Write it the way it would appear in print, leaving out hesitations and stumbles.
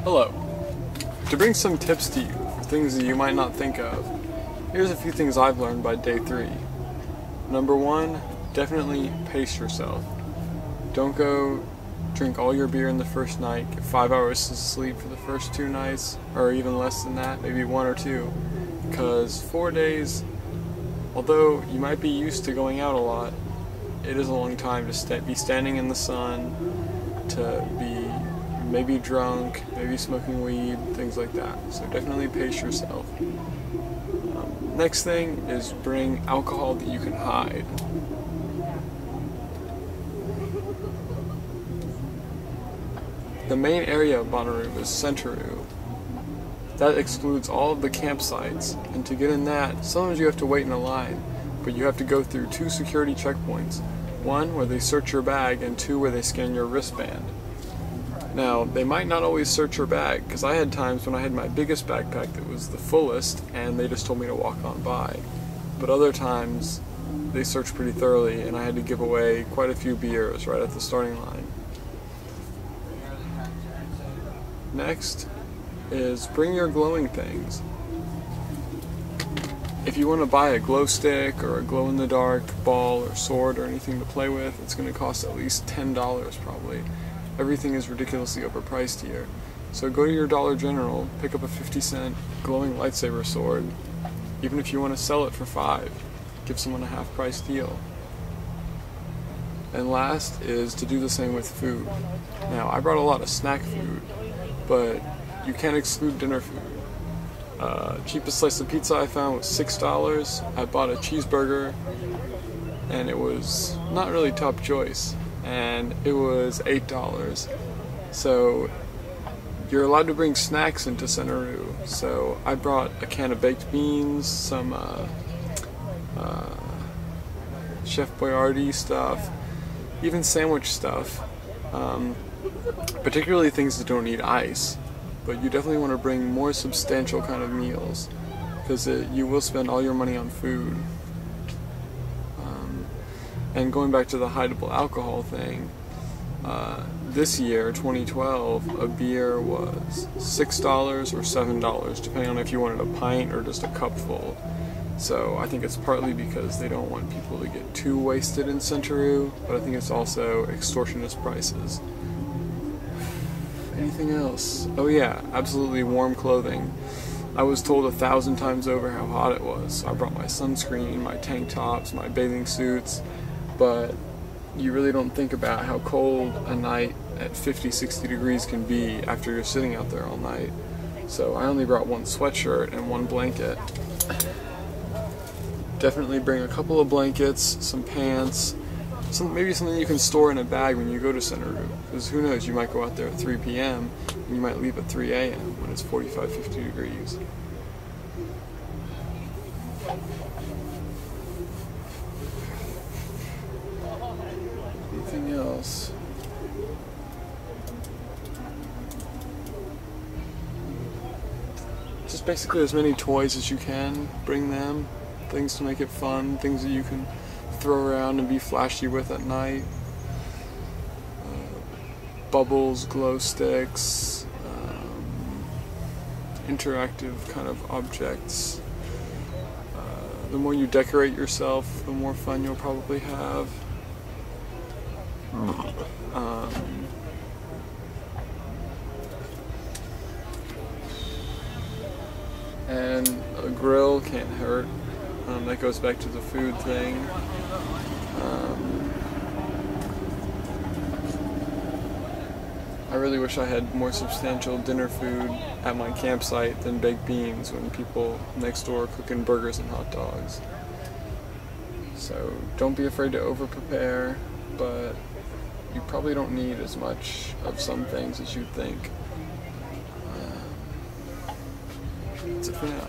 Hello. To bring some tips to you for things that you might not think of, here's a few things I've learned by day 3. Number 1, definitely pace yourself. Don't go drink all your beer in the first night, get 5 hours of sleep for the first 2 nights, or even less than that, maybe 1 or 2. Because 4 days, although you might be used to going out a lot, it is a long time to be standing in the sun, to be maybe drunk, maybe smoking weed, things like that. So definitely pace yourself. Next thing is bring alcohol that you can hide. The main area of Bonnaroo is Bonnaroo. That excludes all of the campsites, and to get in that, sometimes you have to wait in a line, but you have to go through 2 security checkpoints. 1 where they search your bag, and 2 where they scan your wristband. Now, they might not always search your bag, because I had times when I had my biggest backpack that was the fullest, and they just told me to walk on by. But other times, they searched pretty thoroughly, and I had to give away quite a few beers right at the starting line. Next is bring your glowing things. If you want to buy a glow stick or a glow-in-the-dark ball or sword or anything to play with, it's going to cost at least $10 probably. Everything is ridiculously overpriced here. So go to your Dollar General, pick up a 50-cent glowing lightsaber sword. Even if you want to sell it for $5, give someone a half-price deal. And last is to do the same with food. Now, I brought a lot of snack food, but you can't exclude dinner food. Cheapest slice of pizza I found was $6. I bought a cheeseburger, and it was not really top choice, and it was $8. So you're allowed to bring snacks into Bonnaroo. So I brought a can of baked beans, some Chef Boyardee stuff, even sandwich stuff, particularly things that don't need ice. But you definitely want to bring more substantial kind of meals, because you will spend all your money on food. And going back to the hideable alcohol thing, this year, 2012, a beer was $6 or $7, depending on if you wanted a pint or just a cup full. So I think it's partly because they don't want people to get too wasted in Bonnaroo, but I think it's also extortionist prices. Anything else? Oh yeah, absolutely warm clothing. I was told 1,000 times over how hot it was, so I brought my sunscreen, my tank tops, my bathing suits, but you really don't think about how cold a night at 50-60 degrees can be after you're sitting out there all night. So I only brought 1 sweatshirt and 1 blanket. Definitely bring a couple of blankets, some pants, maybe something you can store in a bag when you go to Bonnaroo, because who knows, you might go out there at 3 p.m. and you might leave at 3 a.m. when it's 45-50 degrees. Anything else? Just basically as many toys as you can, bring them, things to make it fun, things that you can throw around and be flashy with at night. Bubbles, glow sticks, interactive kind of objects. The more you decorate yourself, the more fun you'll probably have. And a grill can't hurt. That goes back to the food thing. I really wish I had more substantial dinner food at my campsite than baked beans when people next door are cooking burgers and hot dogs. So don't be afraid to over-prepare, but you probably don't need as much of some things as you'd think. That's it for now.